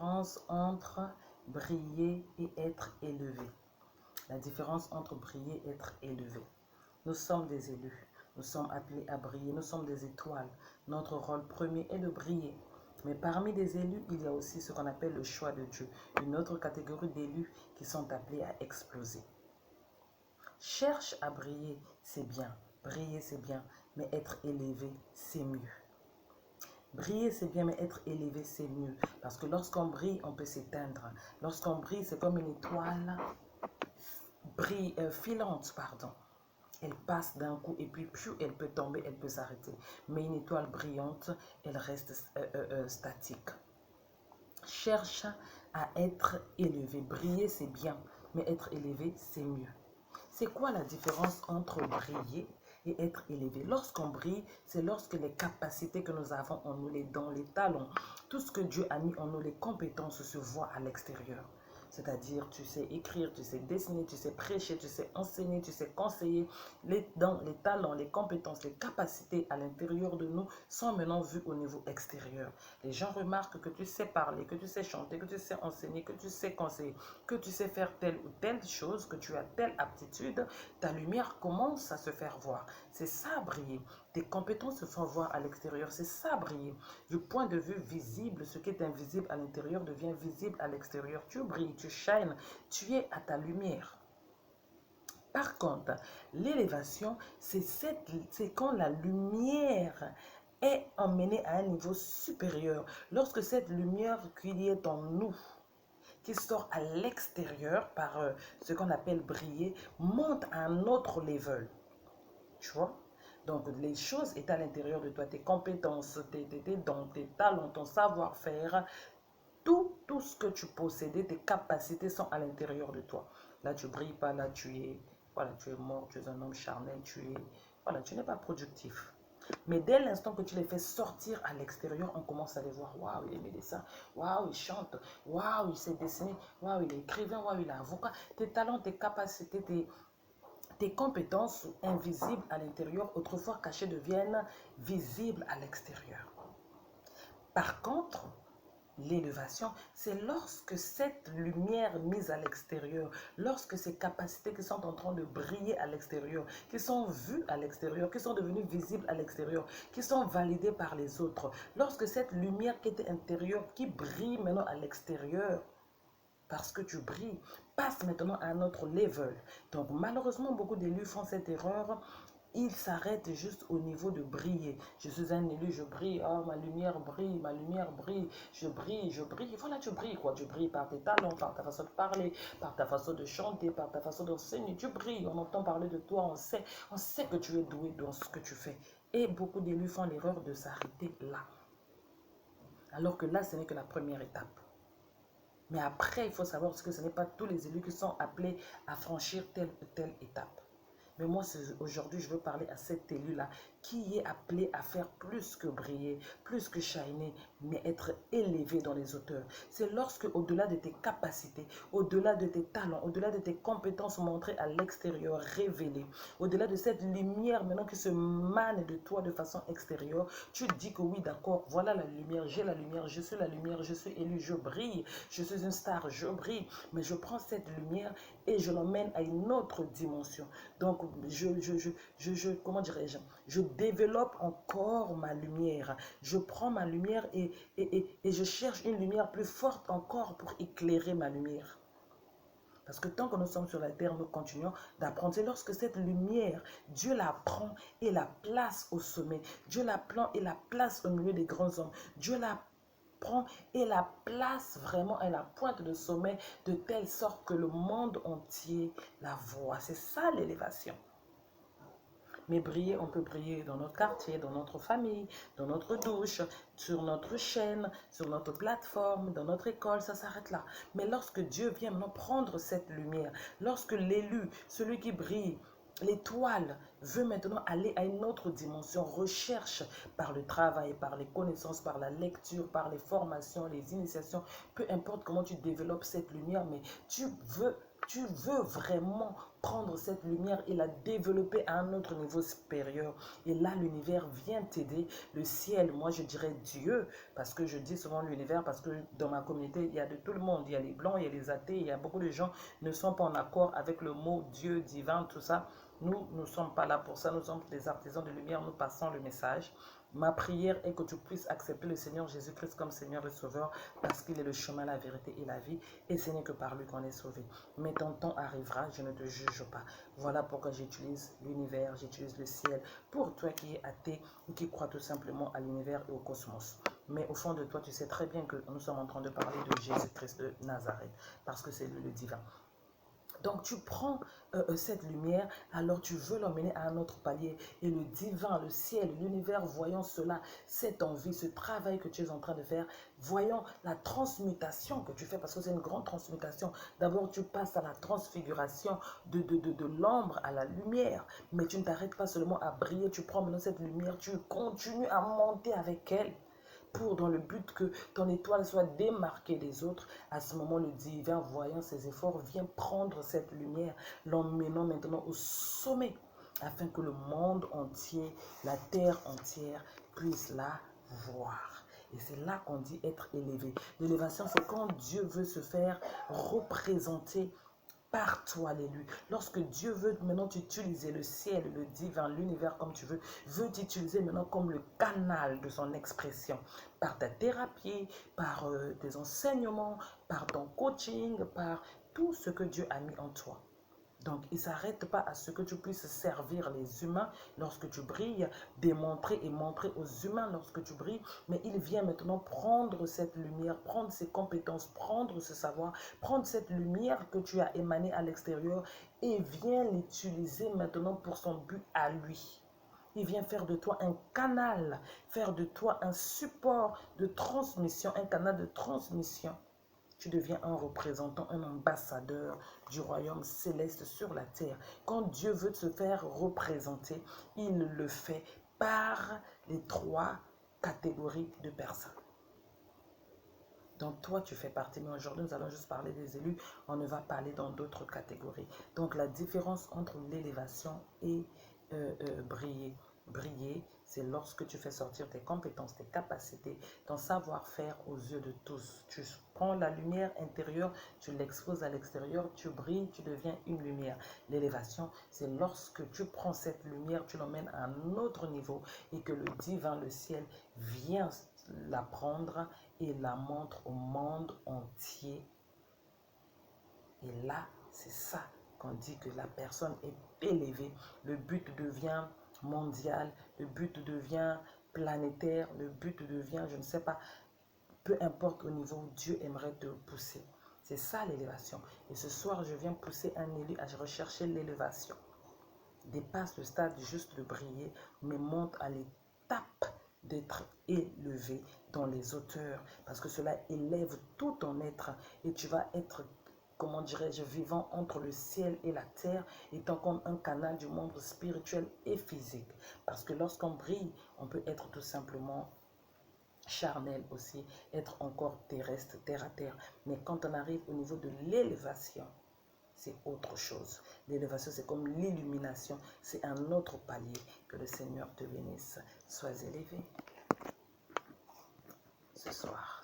différence entre briller et être élevé. La différence entre briller et être élevé. Nous sommes des élus. Nous sommes appelés à briller. Nous sommes des étoiles. Notre rôle premier est de briller. Mais parmi les élus, il y a aussi ce qu'on appelle le choix de Dieu. Une autre catégorie d'élus qui sont appelés à exploser. Cherche à briller, c'est bien. Briller, c'est bien. Mais être élevé, c'est mieux. Briller, c'est bien, mais être élevé, c'est mieux. Parce que lorsqu'on brille, on peut s'éteindre. Lorsqu'on brille, c'est comme une étoile filante, pardon. Elle passe d'un coup et puis plus elle peut tomber, elle peut s'arrêter. Mais une étoile brillante, elle reste statique. Cherche à être élevé. Briller, c'est bien, mais être élevé, c'est mieux. C'est quoi la différence entre briller et être élevé? Lorsqu'on brille, c'est lorsque les capacités que nous avons en nous, les dons, les talents, tout ce que Dieu a mis en nous, les compétences se voient à l'extérieur. C'est-à-dire, tu sais écrire, tu sais dessiner, tu sais prêcher, tu sais enseigner, tu sais conseiller. Les dons, les talents, les compétences, les capacités à l'intérieur de nous sont maintenant vues au niveau extérieur. Les gens remarquent que tu sais parler, que tu sais chanter, que tu sais enseigner, que tu sais conseiller, que tu sais faire telle ou telle chose, que tu as telle aptitude. Ta lumière commence à se faire voir. C'est ça briller. Tes compétences se font voir à l'extérieur. C'est ça briller. Du point de vue visible, ce qui est invisible à l'intérieur devient visible à l'extérieur. Tu brilles, tu shines, tu es à ta lumière. Par contre, l'élévation, c'est quand la lumière est emmenée à un niveau supérieur. Lorsque cette lumière qui est en nous, qui sort à l'extérieur par ce qu'on appelle briller, monte à un autre level. Tu vois? Donc, les choses étaient à l'intérieur de toi, tes compétences, tes dons, tes talents, ton savoir-faire, tout ce que tu possédais, tes capacités sont à l'intérieur de toi. Là, tu ne brilles pas, là, voilà, tu es mort, tu es un homme charnel, voilà, tu n'es pas productif. Mais dès l'instant que tu les fais sortir à l'extérieur, on commence à les voir. Waouh, il est médecin. Waouh, il chante. Waouh, il sait dessiner. Waouh, il est écrivain. Waouh, il est avocat. Tes talents, tes capacités, tes compétences invisibles à l'intérieur, autrefois cachées, deviennent visibles à l'extérieur. Par contre, l'élévation, c'est lorsque cette lumière mise à l'extérieur, lorsque ces capacités qui sont en train de briller à l'extérieur, qui sont vues à l'extérieur, qui sont devenues visibles à l'extérieur, qui sont validées par les autres, lorsque cette lumière qui était intérieure, qui brille maintenant à l'extérieur, parce que tu brilles, passe maintenant à un autre level. Donc malheureusement, beaucoup d'élus font cette erreur. Ils s'arrêtent juste au niveau de briller. Je suis un élu, je brille. Oh, ma lumière brille, ma lumière brille. Je brille, je brille. Voilà, tu brilles quoi. Tu brilles par tes talents, par ta façon de parler, par ta façon de chanter, par ta façon d'enseigner. Tu brilles. On entend parler de toi. On sait que tu es doué dans ce que tu fais. Et beaucoup d'élus font l'erreur de s'arrêter là. Alors que là, ce n'est que la première étape. Mais après, il faut savoir que ce n'est pas tous les élus qui sont appelés à franchir telle ou telle étape. Mais moi, aujourd'hui, je veux parler à cet élu-là qui est appelé à faire plus que briller, plus que shiner, mais être élevé dans les hauteurs. C'est lorsque, au-delà de tes capacités, au-delà de tes talents, au-delà de tes compétences montrées à l'extérieur, révélées, au-delà de cette lumière maintenant qui se mane de toi de façon extérieure, tu dis que oui, d'accord, voilà la lumière, j'ai la lumière, je suis la lumière, je suis élu, je brille, je suis une star, je brille, mais je prends cette lumière et je l'emmène à une autre dimension. Donc, comment dirais-je, je développe encore ma lumière. Je prends ma lumière et je cherche une lumière plus forte encore pour éclairer ma lumière. Parce que tant que nous sommes sur la terre, nous continuons d'apprendre. C'est lorsque cette lumière, Dieu la prend et la place au sommet. Dieu la prend et la place au milieu des grands hommes. Dieu la prend et la place vraiment à la pointe de sommet de telle sorte que le monde entier la voit. C'est ça l'élévation. Mais briller, on peut briller dans notre quartier, dans notre famille, dans notre douche, sur notre chaîne, sur notre plateforme, dans notre école, ça s'arrête là. Mais lorsque Dieu vient maintenant prendre cette lumière, lorsque l'élu, celui qui brille, l'étoile veut maintenant aller à une autre dimension, recherche par le travail, par les connaissances, par la lecture, par les formations, les initiations, peu importe comment tu développes cette lumière, mais tu tu veux vraiment prendre cette lumière et la développer à un autre niveau supérieur. Et là, l'univers vient t'aider. Le ciel, moi je dirais Dieu, parce que je dis souvent l'univers, parce que dans ma communauté, il y a de tout le monde. Il y a les blancs, il y a les athées, il y a beaucoup de gens qui ne sont pas en accord avec le mot Dieu, divin, tout ça. Nous ne sommes pas là pour ça. Nous sommes des artisans de lumière, nous passons le message. Ma prière est que tu puisses accepter le Seigneur Jésus-Christ comme Seigneur et Sauveur, parce qu'il est le chemin, la vérité et la vie, et ce n'est que par lui qu'on est sauvé. Mais ton temps arrivera, je ne te juge pas. Voilà pourquoi j'utilise l'univers, j'utilise le ciel, pour toi qui es athée ou qui crois tout simplement à l'univers et au cosmos. Mais au fond de toi, tu sais très bien que nous sommes en train de parler de Jésus-Christ de Nazareth, parce que c'est lui le divin. Donc tu prends cette lumière, alors tu veux l'emmener à un autre palier. Et le divin, le ciel, l'univers, voyant cela, cette envie, ce travail que tu es en train de faire, voyant la transmutation que tu fais, parce que c'est une grande transmutation. D'abord, tu passes à la transfiguration de l'ombre à la lumière. Mais tu ne t'arrêtes pas seulement à briller, tu prends maintenant cette lumière, tu continues à monter avec elle, pour dans le but que ton étoile soit démarquée des autres. À ce moment, le divin, voyant ses efforts, vient prendre cette lumière, l'emmenant maintenant au sommet, afin que le monde entier, la terre entière, puisse la voir. Et c'est là qu'on dit être élevé. L'élévation, c'est quand Dieu veut se faire représenter par toi l'élu. Lorsque Dieu veut maintenant t'utiliser, le ciel, le divin, l'univers comme tu veux, veut t'utiliser maintenant comme le canal de son expression, par ta thérapie, par tes enseignements, par ton coaching, par tout ce que Dieu a mis en toi. Donc, il ne s'arrête pas à ce que tu puisses servir les humains lorsque tu brilles, démontrer et montrer aux humains lorsque tu brilles, mais il vient maintenant prendre cette lumière, prendre ses compétences, prendre ce savoir, prendre cette lumière que tu as émanée à l'extérieur et vient l'utiliser maintenant pour son but à lui. Il vient faire de toi un canal, faire de toi un support de transmission, un canal de transmission. Tu deviens un représentant, un ambassadeur du royaume céleste sur la terre. Quand Dieu veut se faire représenter, il le fait par les 3 catégories de personnes. Donc toi, tu fais partie, mais aujourd'hui, nous allons juste parler des élus. On ne va pas aller dans d'autres catégories. Donc la différence entre l'élévation et briller. Briller, c'est lorsque tu fais sortir tes compétences, tes capacités, ton savoir-faire aux yeux de tous. Tu prends la lumière intérieure, tu l'exposes à l'extérieur, tu brilles, tu deviens une lumière. L'élévation, c'est lorsque tu prends cette lumière, tu l'emmènes à un autre niveau et que le divin, le ciel, vient la prendre et la montre au monde entier. Et là, c'est ça qu'on dit que la personne est élevée. Le but devient mondial, le but devient planétaire, le but devient, je ne sais pas, peu importe au niveau où Dieu aimerait te pousser. C'est ça l'élévation. Et ce soir, je viens pousser un élu à rechercher l'élévation. Dépasse le stade juste de briller, mais monte à l'étape d'être élevé dans les hauteurs. Parce que cela élève tout ton être et tu vas être, comment dirais-je, vivant entre le ciel et la terre, étant comme un canal du monde spirituel et physique. Parce que lorsqu'on brille, on peut être tout simplement charnel aussi, être encore terrestre, terre à terre. Mais quand on arrive au niveau de l'élévation, c'est autre chose. L'élévation, c'est comme l'illumination, c'est un autre palier. Que le Seigneur te bénisse. Sois élevé ce soir.